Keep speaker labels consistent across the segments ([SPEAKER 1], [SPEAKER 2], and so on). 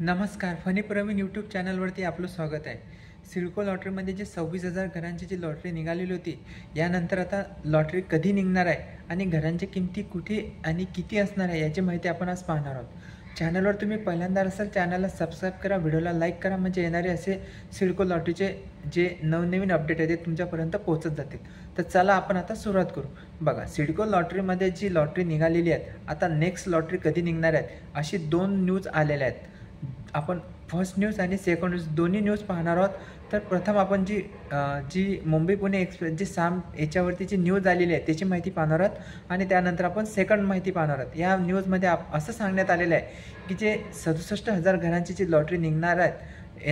[SPEAKER 1] नमस्कार, funny Pravin YouTube चॅनलवरती आपलं स्वागत आहे. सिडको लॉटरीमध्ये जे 26,000 घरांची जी लॉटरी निघालेली होती, यानंतर आता लॉटरी कधी निघणार आहे आणि घरांची किमती कुठे आणि किती असणार आहे याची माहिती आपण आज पाहणार आहोत. चॅनलवर तुम्ही पहिल्यांदा असाल चॅनलला सबस्क्राईब करा, व्हिडिओला लाईक करा, म्हणजे येणारे असे सिडको लॉटरीचे जे नवनवीन अपडेट आहे ते तुमच्यापर्यंत पोहोचत जातील. तर चला आपण आता सुरुवात करू. बघा, सिडको लॉटरीमध्ये जी लॉटरी निघालेली आहे, आता नेक्स्ट लॉटरी कधी निघणार आहेत अशी 2 न्यूज आलेल्या आहेत. आपण फर्स्ट न्यूज आणि सेकंड न्यूज दोन्ही न्यूज पाहणार आहोत. तर प्रथम आपण जी मुंबई पुणे एक्सप्रेस जी याच्यावरती जी न्यूज आलेली आहे त्याची माहिती पाहणार आहोत आणि त्यानंतर आपण सेकंड माहिती पाहणार आहोत. या न्यूजमध्ये असं सांगण्यात आलेलं आहे की जे 67,000 घरांची जी लॉटरी निघणार आहेत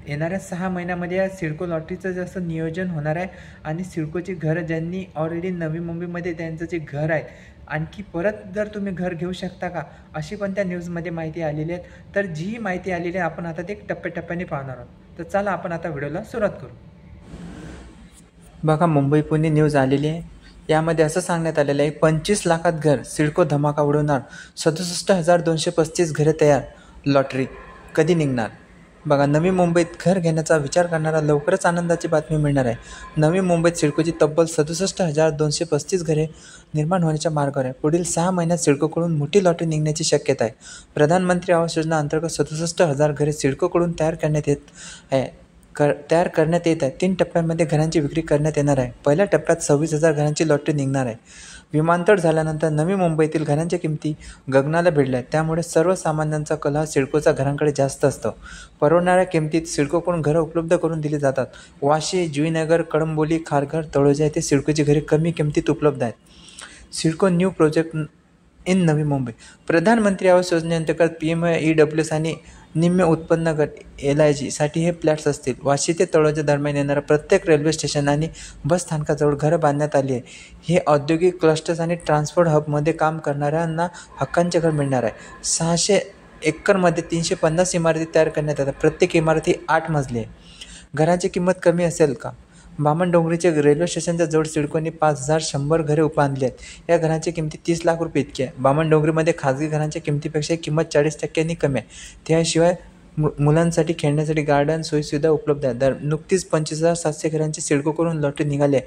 [SPEAKER 1] येणाऱ्या 6 महिन्यामध्ये या सिडको लॉटरीचं जसं नियोजन होणार आहे आणि सिडकोची घरं ज्यांनी ऑलरेडी नवी मुंबईमध्ये त्यांचं जे घर आहे, आणखी परत जर तुम्ही घर घेऊ शकता का, अशी पण त्या न्यूजमध्ये माहिती आलेली आहे. तर जी माहिती आलेली आहे आपण आता ते टप्प्याटप्प्याने पाहणार आहोत. तर चला आपण आता व्हिडिओला सुरुवात करू. बघा, मुंबई पुणे न्यूज आलेली आहे. यामध्ये असं सांगण्यात आलेलं आहे, 25 लाखात घर, सिडको धमाका उडवणार, 67,235 घरे तयार, लॉटरी कधी निघणार. बघा, नवी मुंबईत घर घेण्याचा विचार करणारा लवकरच आनंदाची बातमी मिळणार आहे. नवी मुंबईत सिडकोची तब्बल 67,235 घरे निर्माण होण्याच्या मार्गावर आहे. पुढील 6 महिन्यात सिडकोकडून मोठी लॉटरी निघण्याची शक्यता आहे. प्रधानमंत्री आवास योजना अंतर्गत 67,000 घरे सिडकोकडून तयार करण्यात येत आहे. 3 टप्प्यांमध्ये घरांची विक्री करण्यात येणार आहे. पहिल्या टप्प्यात 26,000 घरांची लॉटरी निघणार आहे. विमानतळ झाल्यानंतर नवी मुंबईतील घरांच्या किमती गगनाला भिडल्या, त्यामुळे सर्वसामान्यांचा कल हा सिडकोच्या घरांकडे जास्त असतो. परवडणाऱ्या किमतीत सिडकोकडून घरं उपलब्ध करून दिली जातात. वाशी, जुईनगर, कळंबोली, खारघर, तळोजा येथे सिडकोची घरे कमी किमतीत उपलब्ध आहेत. CIDCO new project in Navi Mumbai. प्रधानमंत्री आवास योजनेअंतर्गत PMEWS आणि निम्न उत्पन्न गट LIG साठी हे फ्लॅट्स असतील. वाशी ते तळोजा दरम्यान येणाऱ्या प्रत्येक रेल्वे स्टेशन आणि बस स्थानकाजवळ घरं बांधण्यात आली आहे. हे औद्योगिक क्लस्टर्स आणि ट्रान्सपोर्ट हबमध्ये काम करणाऱ्यांना हक्कांचे घर मिळणार आहे. 600 एकरमध्ये 350 इमारती तयार करण्यात येतात. प्रत्येक इमारत ही 8 मजली आहे. घराची किंमत कमी असेल का? बामणडोंगरीचे रेल्वे स्टेशनच्या जवळ सिडकोने 5,100 घरे बांधली आहेत. या घरांची किंमत 30 लाख रुपये इतकी आहे. बामणडोंगरीमध्ये खाजगी घरांच्या किमतीपेक्षा किंमत 40% कमी आहे. त्याशिवाय मुलांसाठी खेळण्यासाठी गार्डन सोयीसुविधा उपलब्ध आहेत. नुकतीच 25,700 घरांची सिडकोकडून लॉटरी निघाली आहे.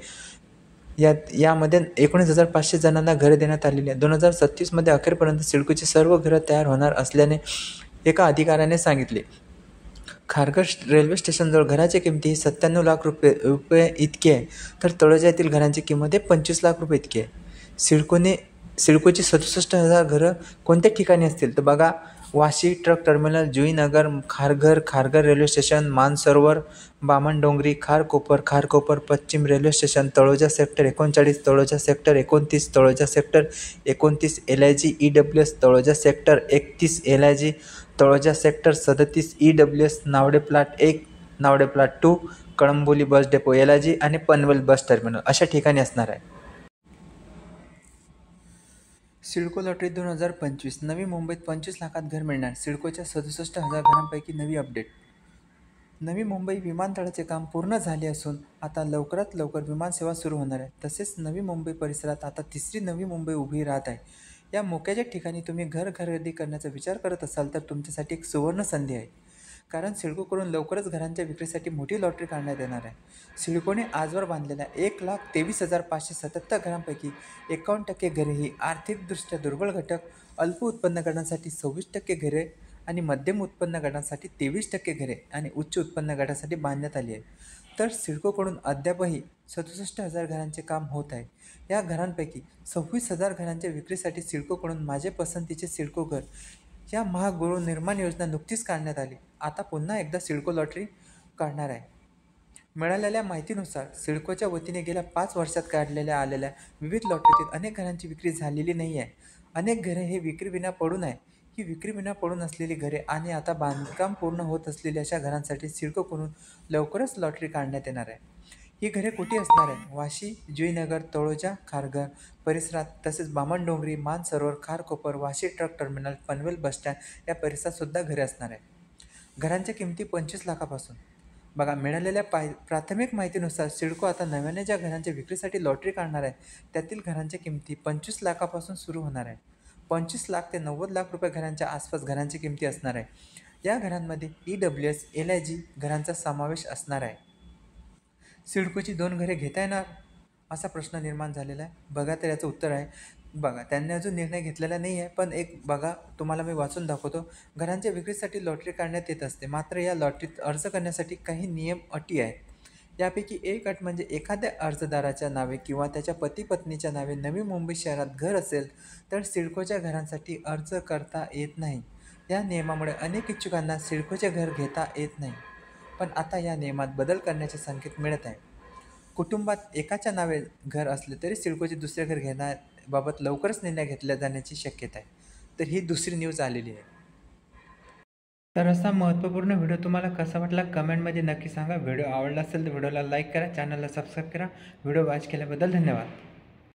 [SPEAKER 1] यामध्ये 19,500 जणांना घरे देण्यात आलेली आहे. 2037 अखेरपर्यंत सिडकोची सर्व घरं तयार होणार असल्याने एका अधिकाऱ्याने सांगितले. खारघर रेल्वे स्टेशनजवळ घराची किंमत ही 97 लाख रुपये इतकी आहे, तर तळोजा येथील घरांची किंमत 25 लाख रुपये इतकी आहे. सिडकोची 67,000 घरं कोणत्या ठिकाणी असतील तर बघा, Vashi truck terminal, Juinagar, Kharghar railway station, Mansarovar, Bamandongri, Kharkopar पश्चिम railway station, Taloja sector 39, Taloja sector 29, Taloja sector 29 LIG EWS, Taloja sector 31 LIG, Taloja sector 37 EWS, Navade plot 1, Navade plot 2, Kalamboli bus depot LIG आणि पनवेल बस टर्मिनल अशा ठिकाणी असणार आहे. सिडको लॉटरी 2025. नवी मुंबईत 25 लाखात घर मिळणार, सिडकोच्या 67,000 घरांपैकी नवी अपडेट. नवी मुंबई विमानतळाचे काम पूर्ण झाले असून आता लवकरात लवकर विमानसेवा सुरू होणार आहे. तसेच नवी मुंबई परिसरात आता तिसरी नवी मुंबई उभी राहत आहे. या मोक्याच्या ठिकाणी तुम्ही घर खरेदी करण्याचा विचार करत असाल तर तुमच्यासाठी एक सुवर्ण संधी आहे. कारण सिडकोकडून लवकरच घरांच्या विक्रीसाठी मोठी लॉटरी काढण्यात येणार आहे. सिडकोने आजवर बांधलेल्या 1,23,577 घरांपैकी 51% घरे ही आर्थिकदृष्ट्या दुर्बल घटक, अल्प उत्पन्न गटांसाठी 26% घरे आणि मध्यम उत्पन्न गटांसाठी 23% घरे आणि उच्च उत्पन्न गटासाठी बांधण्यात आली आहे. तर सिडकोकडून अद्यापही 67,000 घरांचे काम होत आहे. या घरांपैकी 26,000 घरांच्या विक्रीसाठी सिडकोकडून माझे पसंतीचे सिडको घर या महागृहनिर्माण योजना नुकतीच काढण्यात आली. आता पुन्हा एकदा सिडको लॉटरी काढणार आहे. मिळालेल्या माहितीनुसार सिडकोच्या वतीने गेल्या 5 वर्षात काढलेल्या आलेल्या विविध लॉटरीतील अनेक घरांची विक्री झालेली नाही आहे. अनेक घरे ही विक्रीविना पडून आहे. ही विक्रीविना पडून असलेली घरे आणि आता बांधकाम पूर्ण होत असलेल्या अशा घरांसाठी सिडकोकडून लवकरच लॉटरी काढण्यात येणार आहे. ही घरे कुठे असणार आहे? वाशी, जुईनगर, तळोजा, खारघर परिसरात, तसेच Bamandongri, Mansarovar, Kharkopar, Vashi truck terminal, Panvel bus stand या परिसरात सुद्धा घरे असणार आहे. घरांच्या किमती 25 लाखापासून. बघा, मिळालेल्या प्राथमिक माहितीनुसार सिडको आता नव्याने ज्या घरांच्या विक्रीसाठी लॉटरी काढणार आहे त्यातील घरांच्या किमती 25 लाखापासून सुरू होणार आहे. 25 लाख ते 90 लाख रुपये घरांच्या आसपास घरांची किमती असणार आहे. या घरांमध्ये EWS, LIG घरांचा समावेश असणार आहे. सिडकोची 2 घरे घेता येणार असा प्रश्न निर्माण झालेला आहे. बघा तर याचं उत्तर आहे, बघा त्यांनी अजून निर्णय घेतलेला नाही आहे, पण एक बघा तुम्हाला मी वाचून दाखवतो. घरांच्या विक्रीसाठी लॉटरी काढण्यात येत असते, मात्र या लॉटरीत अर्ज करण्यासाठी काही नियम अटी आहेत. यापैकी एक अट म्हणजे एखाद्या अर्जदाराच्या नावे किंवा त्याच्या पती पत्नीच्या नावे नवी मुंबई शहरात घर असेल तर सिडकोच्या घरांसाठी अर्ज करता येत नाही. या नियमामुळे अनेक इच्छुकांना सिडकोचे घर घेता येत नाही. पण आता या नियमात बदल करण्याचे संकेत मिळत आहे. कुटुंबात एकाच्या नावे घर असले तरी सिडकोचे दुसरे घर घेण्याबाबत लवकरच निर्णय घेतला जाण्याची शक्यता आहे. तर ही दुसरी न्यूज आलेली आहे. तर असा महत्त्वपूर्ण व्हिडिओ तुम्हाला कसा वाटला कमेंटमध्ये नक्की सांगा. व्हिडिओ आवडला असेल तर व्हिडिओला लाईक करा, चॅनलला सबस्क्राईब करा. व्हिडिओ वॉच केल्याबद्दल धन्यवाद.